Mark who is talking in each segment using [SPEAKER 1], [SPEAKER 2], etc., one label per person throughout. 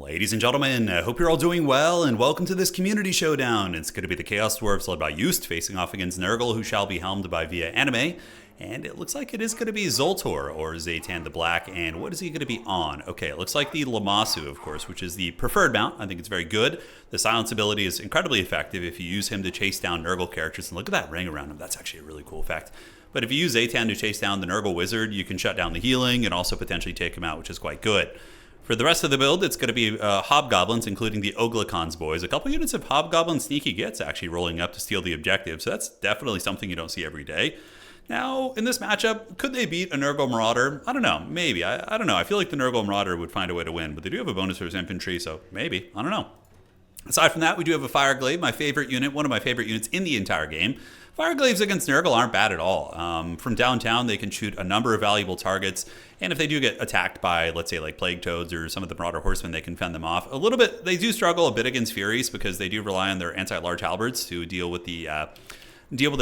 [SPEAKER 1] Ladies and gentlemen, I hope you're all doing well, and welcome to this community showdown. It's going to be the Chaos Dwarfs led by Yust facing off against Nurgle, who shall be helmed by Via Anime. And it looks like it is going to be Zoltor, or Zaytan the Black, and what is he going to be on? Okay, it looks like the Lamasu, of course, which is the preferred mount. I think it's very good. The silence ability is incredibly effective if you use him to chase down Nurgle characters, and look at that ring around him. That's actually a really cool effect. But if you use Zaytan to chase down the Nurgle Wizard, you can shut down the healing and also potentially take him out, which is quite good. For the rest of the build, it's going to be Hobgoblins, including the Oglacon's boys. A couple units of Hobgoblin Sneaky Gets actually rolling up to steal the objective, so that's definitely something you don't see every day. Now, in this matchup, could they beat a Nurgle Marauder? I don't know, maybe. I don't know. I feel like the Nurgle Marauder would find a way to win, but they do have a bonus for his infantry, so maybe. I don't know. Aside from that, we do have a Fireglaive, my favorite unit, one of my favorite units in the entire game. Fireglaives against Nurgle aren't bad at all. From downtown, they can shoot a number of valuable targets, and if they do get attacked by, let's say, like Plague Toads or some of the Marauder Horsemen, they can fend them off. A little bit, they do struggle a bit against Furies because they do rely on their anti-large halberds to deal with the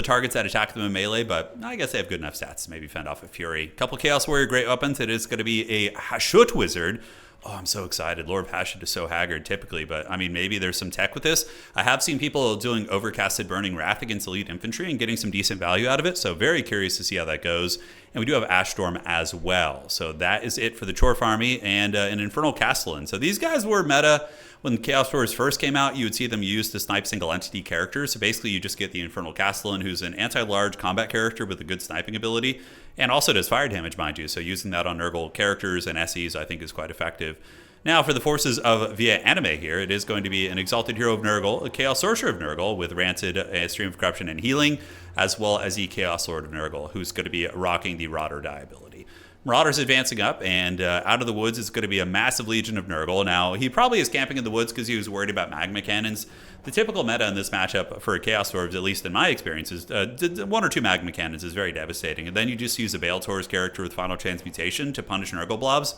[SPEAKER 1] targets that attack them in melee, but I guess they have good enough stats to maybe fend off a Fury. Couple Chaos Warrior great weapons. It is going to be a Hashut Wizard. Oh, I'm so excited. Lord of Hashut is so haggard typically, but I mean, maybe there's some tech with this. I have seen people doing Overcasted Burning Wrath against Elite Infantry and getting some decent value out of it, so very curious to see how that goes. And we do have Ash Storm as well. So that is it for the Chorf Army and an Infernal Castellan. So these guys were meta. When Chaos Dwarfs first came out, you would see them used to snipe single entity characters. So basically you just get the Infernal Castellan, who's an anti-large combat character with a good sniping ability, and also does fire damage, mind you. So using that on Nurgle characters and SEs I think is quite effective. Now for the forces of Via Anime here, it is going to be an Exalted Hero of Nurgle, a Chaos Sorcerer of Nurgle with Rancid, Stream of Corruption, and Healing, as well as the Chaos Lord of Nurgle, who's going to be rocking the Rot or Die ability. Marauder's advancing up, and out of the woods is going to be a massive legion of Nurgle. Now, he probably is camping in the woods because he was worried about magma cannons. The typical meta in this matchup for Chaos Dwarves, at least in my experience, is one or two magma cannons is very devastating. And then you just use a Baeltor's character with Final Transmutation to punish Nurgle blobs.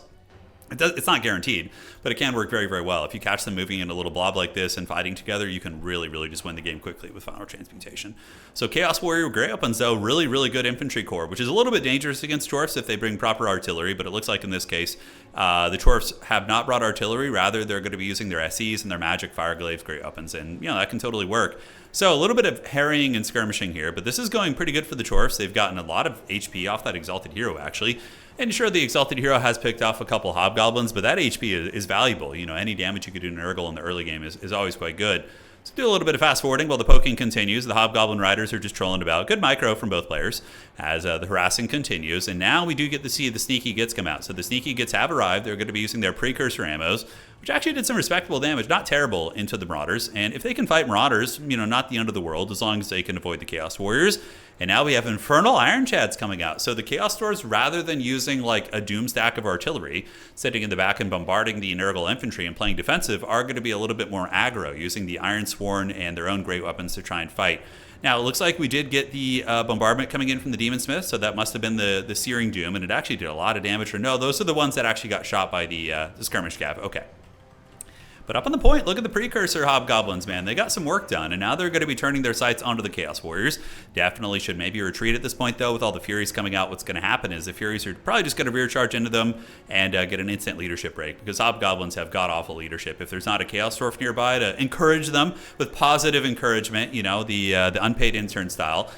[SPEAKER 1] It's not guaranteed, but it can work very, very well. If you catch them moving in a little blob like this and fighting together, you can really, really just win the game quickly with Final Transmutation. So Chaos Warrior Grey Weapons, though, really, really good infantry corps, which is a little bit dangerous against Dwarfs if they bring proper artillery, but it looks like in this case, the Dwarfs have not brought artillery. Rather, they're going to be using their SEs and their magic Fireglaives Grey Weapons, and, you know, that can totally work. So a little bit of harrying and skirmishing here, but this is going pretty good for the Dwarfs. They've gotten a lot of HP off that Exalted Hero, actually. And sure, the Exalted Hero has picked off a couple Hobgoblins, but that HP is valuable. You know, any damage you could do to Nurgle in the early game is always quite good. So do a little bit of fast forwarding while the poking continues. The Hobgoblin Riders are just trolling about. Good micro from both players as the harassing continues. And now we do get to see the Sneaky Gets come out. So the Sneaky Gets have arrived. They're going to be using their Precursor Ammos, which actually did some respectable damage, not terrible, into the Marauders. And if they can fight Marauders, you know, not the end of the world, as long as they can avoid the Chaos Warriors. And now we have Infernal Iron Chads coming out. So the Chaos Dwarfs, rather than using like a doom stack of artillery, sitting in the back and bombarding the Nurgle infantry and playing defensive, are going to be a little bit more aggro, using the Iron Sworn and their own great weapons to try and fight. Now, it looks like we did get the bombardment coming in from the Demon Smith, so that must have been the Searing Doom, and it actually did a lot of damage. Or no, those are the ones that actually got shot by the Skirmish Cav. Okay. But up on the point, look at the Precursor Hobgoblins, man. They got some work done, and now they're going to be turning their sights onto the Chaos Warriors. Definitely should maybe retreat at this point, though. With all the Furies coming out, what's going to happen is the Furies are probably just going to rear charge into them and get an instant leadership break, because Hobgoblins have god-awful leadership. If there's not a Chaos Dwarf nearby to encourage them with positive encouragement, you know, the unpaid intern style,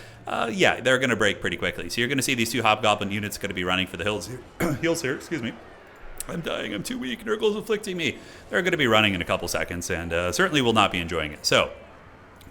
[SPEAKER 1] yeah, they're going to break pretty quickly. So you're going to see these two Hobgoblin units going to be running for the hills here, excuse me. I'm dying, I'm too weak, Nurgle's afflicting me. They're going to be running in a couple seconds and certainly will not be enjoying it. So,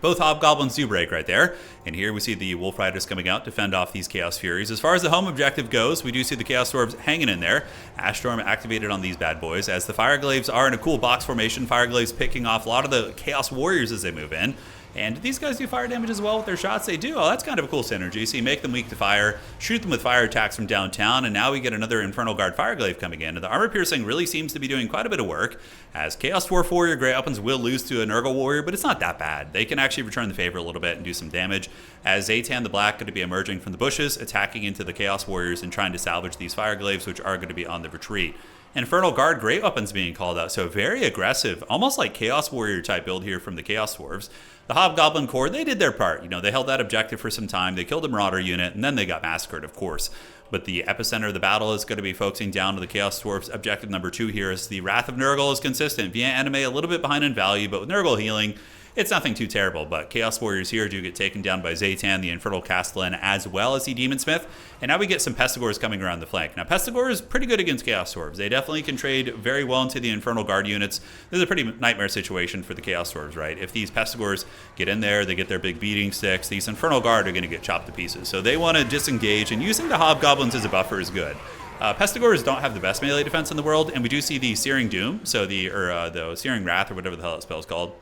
[SPEAKER 1] both Hobgoblins do break right there. And here we see the Wolf Riders coming out to fend off these Chaos Furies. As far as the home objective goes, we do see the Chaos Dwarves hanging in there. Ash Storm activated on these bad boys, as the Fireglaives are in a cool box formation. Fireglaives picking off a lot of the Chaos Warriors as they move in. And these guys do fire damage as well with their shots. They do. Oh, that's kind of a cool synergy. So you make them weak to fire, shoot them with fire attacks from downtown, and now we get another Infernal Guard Fireglaive coming in. And the Armor Piercing really seems to be doing quite a bit of work, as Chaos Dwarf Warrior Grey Weapons will lose to a Nurgle Warrior, but it's not that bad. They can actually return the favor a little bit and do some damage, as Zaytan the Black going to be emerging from the bushes, attacking into the Chaos Warriors and trying to salvage these Fireglaives, which are going to be on the retreat. Infernal Guard Great Weapons being called out, so very aggressive, almost like Chaos Warrior type build here from the Chaos Dwarves. The Hobgoblin Corps, they did their part. You know, they held that objective for some time. They killed a Marauder unit, and then they got massacred, of course. but the epicenter of the battle is going to be focusing down to the Chaos Dwarfs. Objective number 2 here is the Wrath of Nurgle is consistent. Via Anime a little bit behind in value, but with Nurgle healing, it's nothing too terrible. But Chaos Warriors here do get taken down by Zaytan, the Infernal Castellan, as well as the Demon Smith. And now we get some Pestigors coming around the flank. Now, Pestigor is pretty good against Chaos Dwarves. They definitely can trade very well into the Infernal Guard units. This is a pretty nightmare situation for the Chaos Dwarves, right? If these Pestigors get in there, they get their big beating sticks, these Infernal Guard are going to get chopped to pieces. So they want to disengage, and using the Hobgoblins as a buffer is good. Pestigors don't have the best melee defense in the world, and we do see the Searing Doom, so the Searing Wrath, or whatever the hell that spell is called,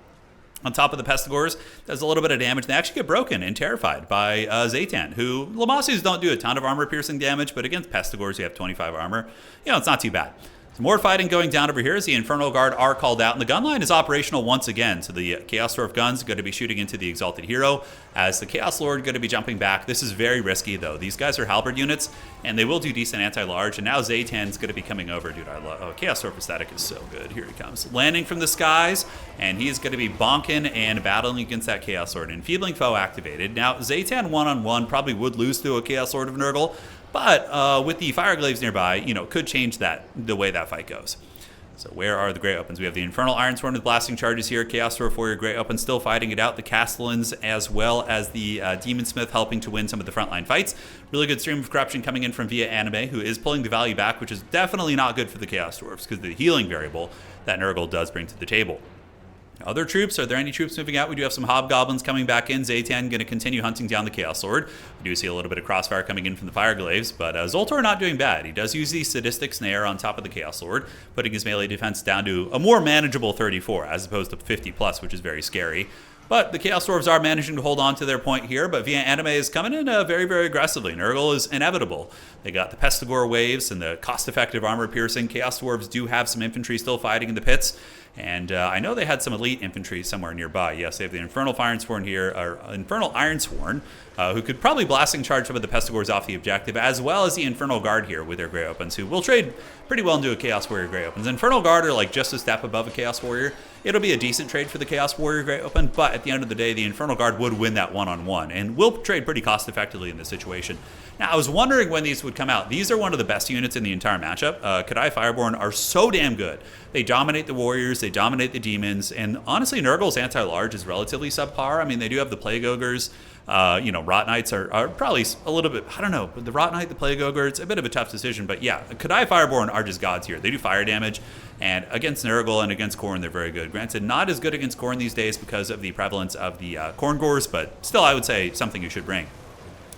[SPEAKER 1] on top of the Pestigors, does a little bit of damage. They actually get broken and terrified by Zaytan, who Lamasus don't do a ton of armor-piercing damage, but against Pestigors, you have 25 armor. You know, it's not too bad. Some more fighting going down over here as the Infernal Guard are called out, and the gun line is operational once again. So the Chaos Dwarf guns are going to be shooting into the Exalted Hero, as the Chaos Lord going to be jumping back. This is very risky, though. These guys are halberd units, and they will do decent anti-large, and now Zaytan's going to be coming over. Dude, I love Chaos Dwarf aesthetic is so good. Here he comes. Landing from the skies, and he's going to be bonking and battling against that Chaos Lord. Enfeebling Foe activated. Now, Zaytan one-on-one probably would lose to a Chaos Lord of Nurgle, but with the Fireglaves nearby, you know, could change the way that fight goes. So where are the Grey Opens? We have the Infernal Ironsworn with blasting charges here. Chaos Dwarf Warrior Grey Open still fighting it out. The Castellans as well as the Demon Smith helping to win some of the frontline fights. Really good stream of corruption coming in from Via Anime, who is pulling the value back, which is definitely not good for the Chaos Dwarfs because of the healing variable that Nurgle does bring to the table. Other troops, are there any troops moving out? We do have some Hobgoblins coming back in. Zaytan going to continue hunting down the Chaos Lord. We do see a little bit of crossfire coming in from the Fireglaves, but Zoltar not doing bad. He does use the Sadistic Snare on top of the Chaos Lord, putting his melee defense down to a more manageable 34 as opposed to 50 plus, which is very scary. But the Chaos Dwarves are managing to hold on to their point here, but Via Anime is coming in very, very aggressively. Nurgle is inevitable. They got the Pestigor waves and the cost-effective armor-piercing. Chaos Dwarves do have some infantry still fighting in the pits, and I know they had some elite infantry somewhere nearby. Yes, they have the Infernal Ironsworn here, or Infernal Ironsworn, who could probably blasting charge some of the Pestigors off the objective, as well as the Infernal Guard here with their Grey Opens, who will trade pretty well into a Chaos Warrior Grey Opens. Infernal Guard are like just a step above a Chaos Warrior. It'll be a decent trade for the Chaos Warrior Grey Open, but at the end of the day, the Infernal Guard would win that one-on-one, and will trade pretty cost-effectively in this situation. Now, I was wondering when these would come out. These are one of the best units in the entire matchup. Kadai Fireborn are so damn good. They dominate the Warriors, they dominate the Demons, and honestly, Nurgle's anti-large is relatively subpar. I mean, they do have the Plague Ogres. You know, Rot Knights are probably a little bit, I don't know, but the Rot Knight, the Plague Ogre, it's a bit of a tough decision, but yeah, Kadai Fireborn are just gods here. They do fire damage, and against Nurgle and against Khorne, they're very good. Granted, not as good against Khorne these days because of the prevalence of the Khorne Gores, but still, I would say something you should bring.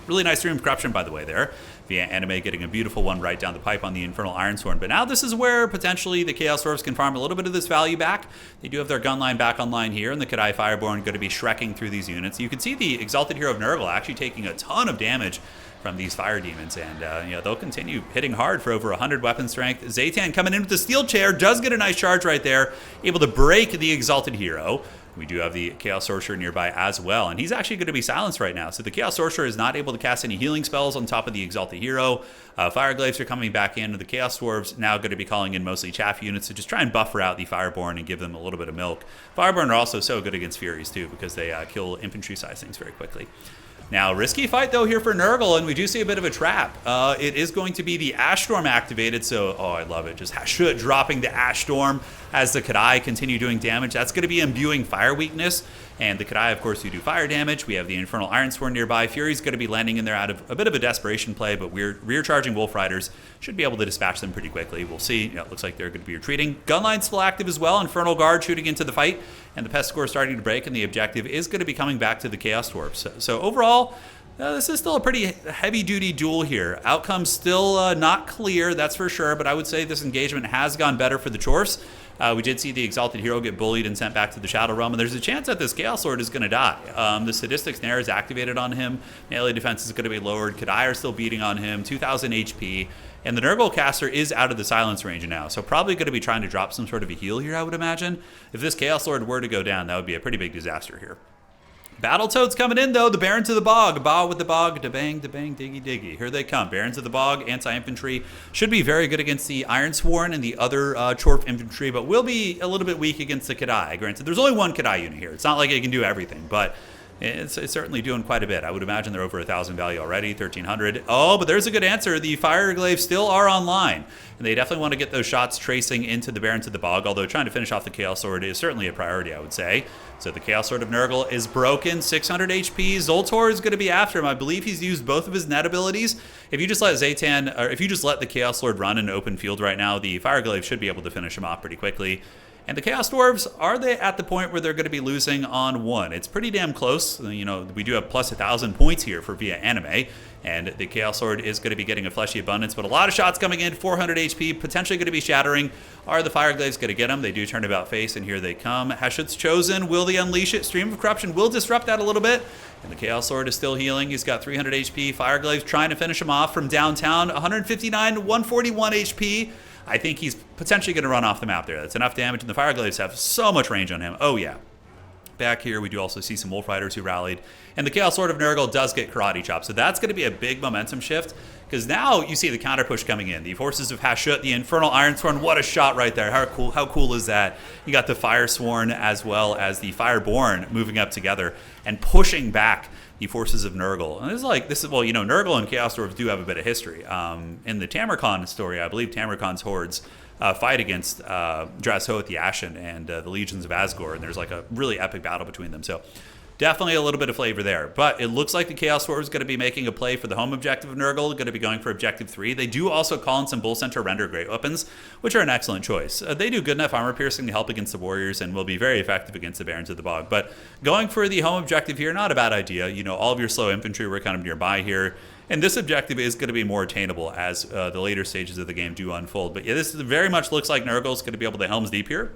[SPEAKER 1] Really nice Stream of Corruption, by the way, there. Via Anime getting a beautiful one right down the pipe on the Infernal Ironsworn. But now this is where potentially the Chaos Dwarfs can farm a little bit of this value back. They do have their gun line back online here, and the Kadai Fireborn going to be shrekking through these units. You can see the Exalted Hero of Nurgle actually taking a ton of damage from these fire demons, and you know, they'll continue hitting hard for over 100 weapon strength. Zaytan coming in with the steel chair, does get a nice charge right there, able to break the Exalted Hero. We do have the Chaos Sorcerer nearby as well, and he's actually going to be silenced right now. So the Chaos Sorcerer is not able to cast any healing spells on top of the Exalted Hero. Fireglaves are coming back in, and the Chaos Dwarves now going to be calling in mostly chaff units to just try and buffer out the Fireborn and give them a little bit of milk. Fireborn are also so good against Furies too, because they kill infantry-sized things very quickly. Now, risky fight, though, here for Nurgle, and we do see a bit of a trap. It is going to be the Ash Storm activated, so, oh, I love it. Just dropping the Ash Storm as the Kadai continue doing damage. That's going to be imbuing fire weakness, and the Kadai, of course, do fire damage. We have the Infernal Ironsworn nearby. Fury's going to be landing in there out of a bit of a desperation play, but rear-charging Wolf Riders should be able to dispatch them pretty quickly. We'll see. You know, it looks like they're going to be retreating. Gunline's still active as well. Infernal Guard shooting into the fight, and the Pestigor starting to break, and the objective is going to be coming back to the Chaos Dwarfs. So overall, this is still a pretty heavy-duty duel here. Outcome's still not clear, that's for sure, but I would say this engagement has gone better for the Dwarfs. We did see the Exalted Hero get bullied and sent back to the Shadow Realm, and there's a chance that this Chaos Lord is going to die. The Sadistic Snare is activated on him. Melee defense is going to be lowered. Kadai are still beating on him, 2,000 HP. And the Nurgle caster is out of the silence range now, so probably going to be trying to drop some sort of a heal here, I would imagine. If this Chaos Lord were to go down, that would be a pretty big disaster here. Battletoads coming in, though. The Barons of the Bog. Ba with the Bog. Da-bang, da-bang, diggy-diggy. Here they come. Barons of the Bog, anti-infantry. Should be very good against the Ironsworn and the other Chorf infantry, but will be a little bit weak against the Kadai. Granted, there's only one Kadai unit here. It's not like it can do everything, but It's certainly doing quite a bit. I would imagine they're over 1,000 value already, 1,300. Oh, but there's a good answer. The Fireglaves still are online, and they definitely want to get those shots tracing into the Barons of the Bog, although trying to finish off the Chaos Sword is certainly a priority, I would say. So the Chaos Sword of Nurgle is broken, 600 HP. Zoltor is going to be after him. I believe he's used both of his net abilities. If you just let Zaytan, or if you just let the Chaos Lord run in an open field right now, the Fireglaive should be able to finish him off pretty quickly. And the Chaos Dwarves, are they at the point where they're going to be losing on one? It's pretty damn close. You know, we do have plus 1,000 points here for via anime, and the Chaos Lord is going to be getting a fleshy abundance, but a lot of shots coming in, 400 HP, potentially going to be shattering. Are the Fireglaves going to get them? They do turn about face, and here they come. Hashut's chosen. Will they unleash it? Stream of Corruption will disrupt that a little bit, and the Chaos Lord is still healing. He's got 300 HP. Fireglaves trying to finish him off from downtown, 159, 141 HP. I think he's potentially going to run off the map there. That's enough damage, and the Fireglaves have so much range on him. Oh, yeah. Back here, we do also see some Wolf Riders who rallied. And the Chaos Lord of Nurgle does get Karate Chop. So that's going to be a big momentum shift, because now you see the counter push coming in. The Forces of Hashut, the Infernal Ironsworn, what a shot right there. How cool is that? You got the Firesworn as well as the Fireborn moving up together and pushing back the Forces of Nurgle. And well, you know, Nurgle and Chaos Dwarves do have a bit of history. In the Tamarkon story, I believe Tamarkon's hordes fight against Drashoth the Ashen and the Legions of Asgore, and there's like a really epic battle between them. So definitely a little bit of flavor there. But it looks like the Chaos Dwarves is going to be making a play for the home objective of Nurgle, going to be going for objective 3. They do also call in some Bull Center Render Great Weapons, which are an excellent choice. They do good enough armor piercing to help against the Warriors and will be very effective against the Barons of the Bog. But going for the home objective here, not a bad idea. You know, all of your slow infantry were kind of nearby here. And this objective is going to be more attainable as the later stages of the game do unfold. But yeah, this very much looks like Nurgle's going to be able to Helm's Deep here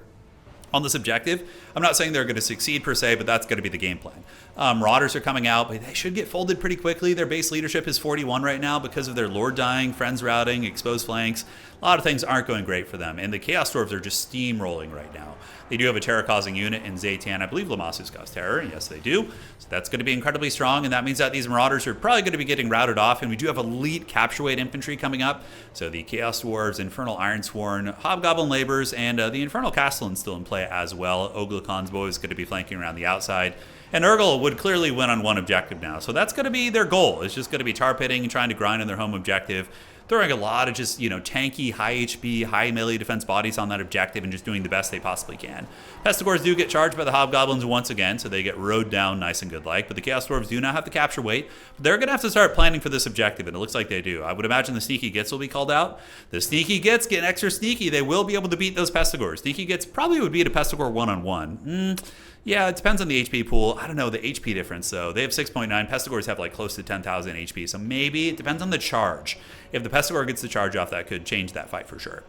[SPEAKER 1] on this objective. I'm not saying they're going to succeed per se, but that's going to be the game plan. Marauders are coming out, but they should get folded pretty quickly. Their base leadership is 41 right now because of their Lord dying, Friends routing, exposed flanks. A lot of things aren't going great for them, and the Chaos Dwarves are just steamrolling right now. They do have a terror-causing unit in Zaytan. I believe Lamasu's cause terror. Yes, they do. So that's going to be incredibly strong, and that means that these Marauders are probably going to be getting routed off, and we do have elite capture weight infantry coming up. So the Chaos Dwarves, Infernal Ironsworn, Hobgoblin Laborers, and the Infernal Castellan still in play as well. Oglukon's boy is going to be flanking around the outside. And Nurgle would clearly win on one objective now. So that's going to be their goal. It's just going to be tar pitting and trying to grind in their home objective. Throwing a lot of just, you know, tanky, high HP, high melee defense bodies on that objective and just doing the best they possibly can. Pestigores do get charged by the Hobgoblins once again, so they get rode down nice and good like. But the Chaos Dwarves do not have the capture weight. They're going to have to start planning for this objective, and it looks like they do. I would imagine the Sneaky Gits will be called out. The Sneaky Gits get extra sneaky. They will be able to beat those Pestigores. Sneaky Gits probably would beat a Pestigore one-on-one. Yeah, it depends on the HP pool. I don't know the HP difference, though. They have 6.9. Pestigores have like close to 10,000 HP, so maybe it depends on the charge. If the Pestigore gets the charge off, that could change that fight for sure.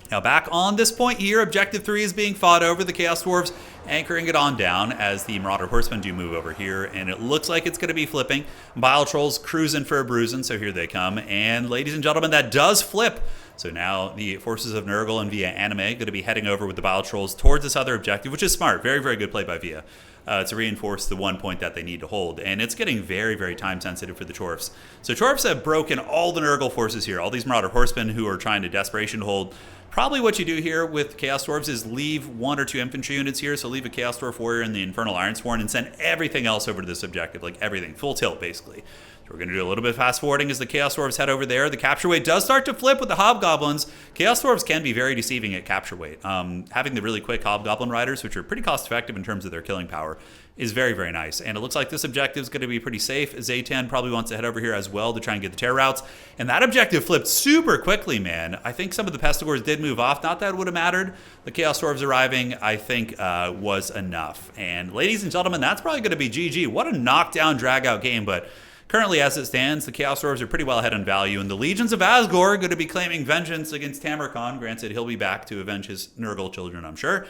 [SPEAKER 1] Now back on this point here, Objective 3 is being fought over. The Chaos Dwarves anchoring it on down as the Marauder Horsemen do move over here, and it looks like it's going to be flipping. Bile Trolls cruising for a bruising, so here they come. And ladies and gentlemen, that does flip. So now the Forces of Nurgle and Via Anime going to be heading over with the Bile Trolls towards this other objective, which is smart. Very, very good play by Via to reinforce the one point that they need to hold. And it's getting very, very time sensitive for the Dwarfs. So Dwarfs have broken all the Nurgle forces here, all these Marauder Horsemen who are trying to desperation hold. Probably what you do here with Chaos Dwarves is leave 1 or 2 infantry units here, so leave a Chaos Dwarf Warrior and the Infernal Ironsworn and send everything else over to this objective, like everything, full tilt basically. So we're going to do a little bit of fast forwarding as the Chaos Dwarves head over there. The capture weight does start to flip with the Hobgoblins. Chaos Dwarves can be very deceiving at capture weight. Having the really quick Hobgoblin Riders, which are pretty cost effective in terms of their killing power, is very, very nice. And it looks like this objective is going to be pretty safe. Zaytan probably wants to head over here as well to try and get the terror routes. And that objective flipped super quickly, man. I think some of the Pestigores did move off. Not that it would have mattered. The Chaos Dwarves arriving, I think, was enough. And ladies and gentlemen, that's probably going to be GG. What a knockdown, drag-out game. But currently, as it stands, the Chaos Dwarves are pretty well ahead in value. And the Legions of Asgore are going to be claiming vengeance against Tamarkon. Granted, he'll be back to avenge his Nurgle children, I'm sure.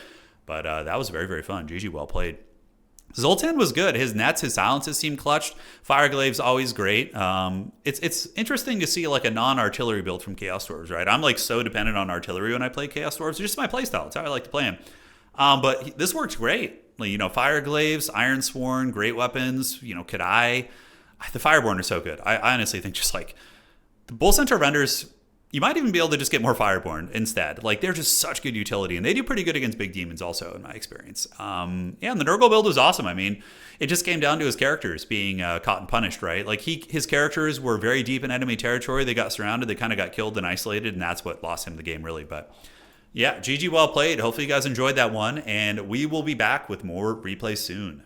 [SPEAKER 1] But that was very, very fun. GG, well played. Zoltan was good. His nets, his silences seemed clutched. Fireglave's always great. It's interesting to see like a non-artillery build from Chaos Dwarves, right? I'm like so dependent on artillery when I play Chaos Dwarves. It's just my playstyle. It's how I like to play him. But this works great. Like, you know, Fireglaves, Ironsworn, great weapons. You know, Kadai. The Fireborn are so good. I honestly think just like the Bull Center renders You might even be able to just get more Fireborn instead. Like, they're just such good utility, and they do pretty good against big demons also, in my experience. Yeah, and the Nurgle build was awesome. I mean, it just came down to his characters being caught and punished, right? Like, his characters were very deep in enemy territory. They got surrounded. They kind of got killed and isolated, and that's what lost him the game, really. But yeah, GG, well played. Hopefully you guys enjoyed that one, and we will be back with more replays soon.